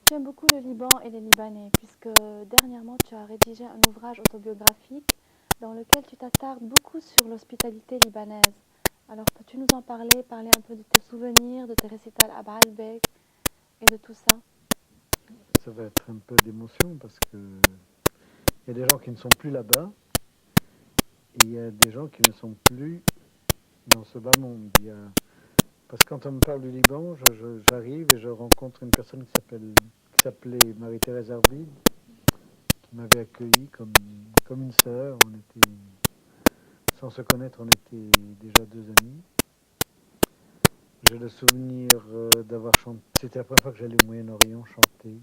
Tu aimes beaucoup le Liban et les Libanais, puisque dernièrement tu as rédigé un ouvrage autobiographique dans lequel tu t'attardes beaucoup sur l'hospitalité libanaise. Alors peux-tu nous en parler un peu de tes souvenirs, de tes récitals à Baalbek et de tout ça? Ça va être un peu d'émotion parce que il y a des gens qui ne sont plus là-bas et il y a des gens qui ne sont plus dans ce bas monde. Parce que quand on me parle du Liban, j'arrive et je rencontre une personne qui s'appelait Marie-Thérèse Arvide, qui m'avait accueilli comme une sœur. Sans se connaître, on était déjà deux amis. J'ai le souvenir d'avoir chanté. C'était la première fois que j'allais au Moyen-Orient chanter.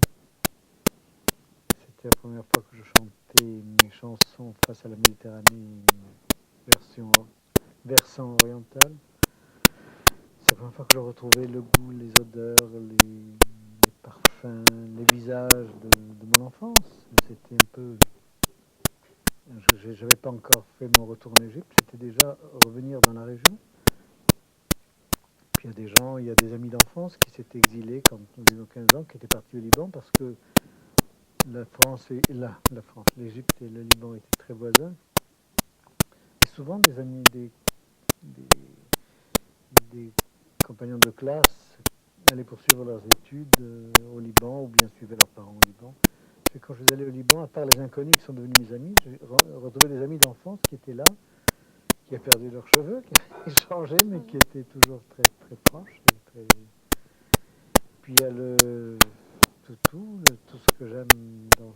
C'était la première fois que je chantais mes chansons face à la Méditerranée, versant oriental. C'est la première fois que je retrouvais le goût, les odeurs, les parfums, les visages de mon enfance. C'était un peu. Je n'avais pas encore fait mon retour en Égypte, c'était déjà revenir dans la région. Puis il y a des amis d'enfance qui s'étaient exilés quand nous avions 15 ans, qui étaient partis au Liban parce que l'Égypte et le Liban étaient très voisins. Et souvent des, des compagnons de classe allaient poursuivre leurs études au Liban ou bien suivaient leurs parents au Liban. Et quand je suis allé au Liban, à part les inconnus qui sont devenus mes amis, j'ai retrouvé des amis d'enfance qui étaient là, qui avaient perdu leurs cheveux, qui avaient changé, mais qui étaient toujours très, très proches. Puis il y a tout ce que j'aime dans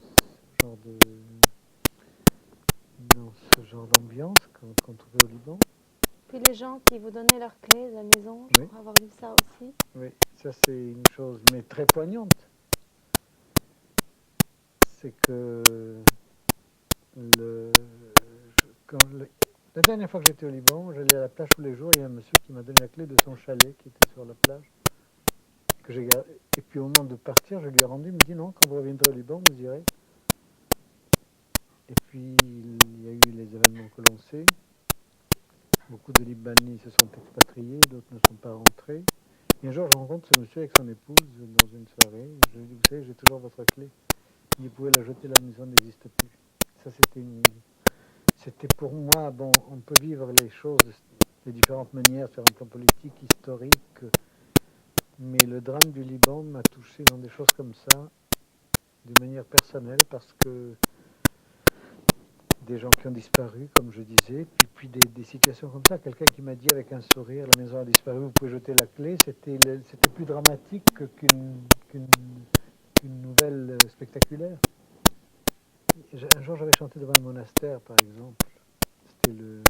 ce genre d'ambiance qu'on trouvait au Liban. Puis les gens qui vous donnaient leurs clés de la maison, je crois avoir vu ça aussi. Oui, ça c'est une chose, mais très poignante. C'est que la dernière fois que j'étais au Liban, j'allais à la plage tous les jours. Il y a un monsieur qui m'a donné la clé de son chalet qui était sur la plage. Que j'ai gardé. Et puis au moment de partir, je lui ai rendu. Il me dit non, quand vous reviendrez au Liban, vous irez. Et puis il y a eu les événements que l'on sait. Beaucoup de Libanais se sont expatriés, d'autres ne sont pas rentrés. Et un jour, je rencontre ce monsieur avec son épouse dans une soirée. Je lui dis, vous savez, j'ai toujours votre clé. Il pouvait la jeter, la maison n'existe plus. Ça, c'était pour moi, bon, on peut vivre les choses de différentes manières sur un plan politique, historique, mais le drame du Liban m'a touché dans des choses comme ça, de manière personnelle, parce que des gens qui ont disparu, comme je disais, puis des situations comme ça, quelqu'un qui m'a dit avec un sourire, la maison a disparu, vous pouvez jeter la clé, c'était plus dramatique qu'une nouvelle spectaculaire. Un jour, j'avais chanté devant un monastère, par exemple. C'était le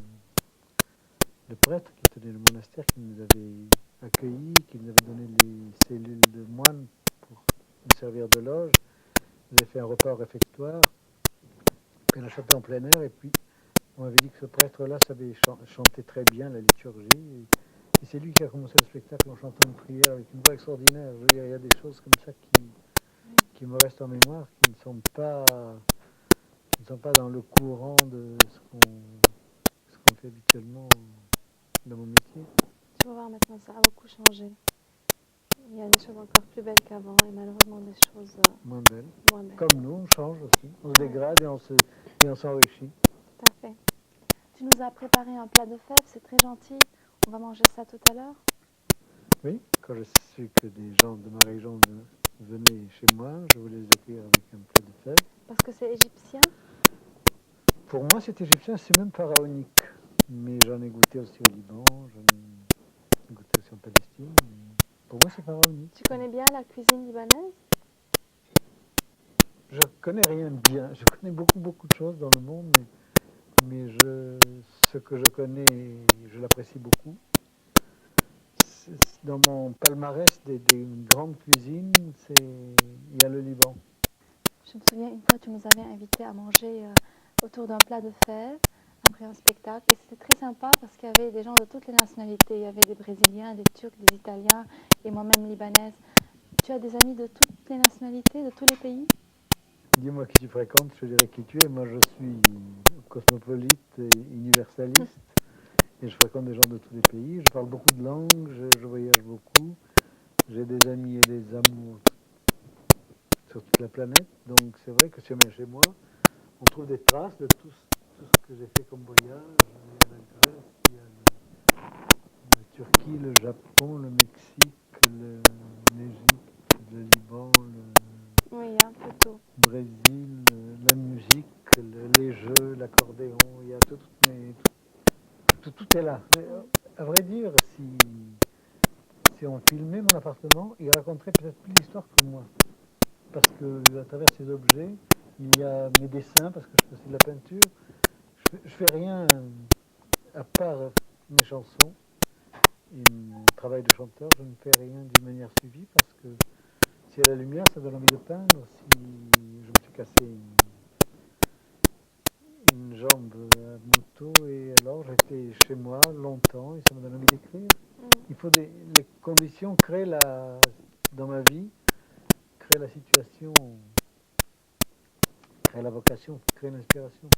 prêtre qui tenait le monastère qui nous avait accueillis, qui nous avait donné les cellules de moines pour nous servir de loge. Nous avait fait un repas au réfectoire. Puis on a chanté en plein air, et puis on m'avait dit que ce prêtre-là savait chanter très bien la liturgie. Et c'est lui qui a commencé le spectacle en chantant une prière avec une voix extraordinaire. Je veux dire, il y a des choses comme ça qui me restent en mémoire, qui ne sont pas dans le courant de ce qu'on fait habituellement dans mon métier. Tu vas voir maintenant, ça a beaucoup changé. Il y a des choses encore plus belles qu'avant et malheureusement des choses moins belles. moins belles. Comme nous, on change aussi. On se dégrade et on s'enrichit. Tout à fait. Tu nous as préparé un plat de fèves, c'est très gentil. On va manger ça tout à l'heure. Oui, quand je suis que des gens de ma région venaient chez moi, je voulais les accueillir avec un plat de fèves. Parce que c'est égyptien. Pour moi, c'est égyptien, c'est même pharaonique. Mais j'en ai goûté aussi au Liban, j'en ai goûté aussi en Palestine. Pour moi, c'est pharaonique. Tu connais bien la cuisine libanaise? Je connais rien de bien. Je connais beaucoup de choses dans le monde, mais ce que je connais, je l'apprécie beaucoup. Dans mon palmarès des grandes cuisines, il y a le Liban. Je me souviens, une fois, tu nous avais invités à manger autour d'un plat de fèves après un spectacle. Et c'était très sympa parce qu'il y avait des gens de toutes les nationalités. Il y avait des Brésiliens, des Turcs, des Italiens et moi-même libanaise. Tu as des amis de toutes les nationalités, de tous les pays? Dis-moi qui tu fréquentes, je dirais qui tu es. Moi, je suis cosmopolite et universaliste. Et je fréquente des gens de tous les pays. Je parle beaucoup de langues, je voyage beaucoup. J'ai des amis et des amours sur toute la planète. Donc c'est vrai que si on vient chez moi, on trouve des traces de tout ce que j'ai fait comme voyage. Il y a la Grèce, il y a la Turquie, le Japon, le Mexique, l'Égypte, le Liban, Oui, il y a un peu tout. le Brésil, la musique, les jeux, l'accordéon, il y a tout est là. Mais, à vrai dire, si on filmait mon appartement, il raconterait peut-être plus l'histoire que moi. Parce que à travers ces objets, il y a mes dessins, parce que je fais aussi de la peinture. Je fais rien à part mes chansons et mon travail de chanteur. Je ne fais rien d'une manière suivie parce que s'il y a la lumière, ça donne envie de peindre. Si je me suis cassé une jambe à moto et alors j'étais chez moi longtemps et ça me donne envie d'écrire. Il faut les conditions créent dans ma vie, créent la situation, créent la vocation, créent l'inspiration.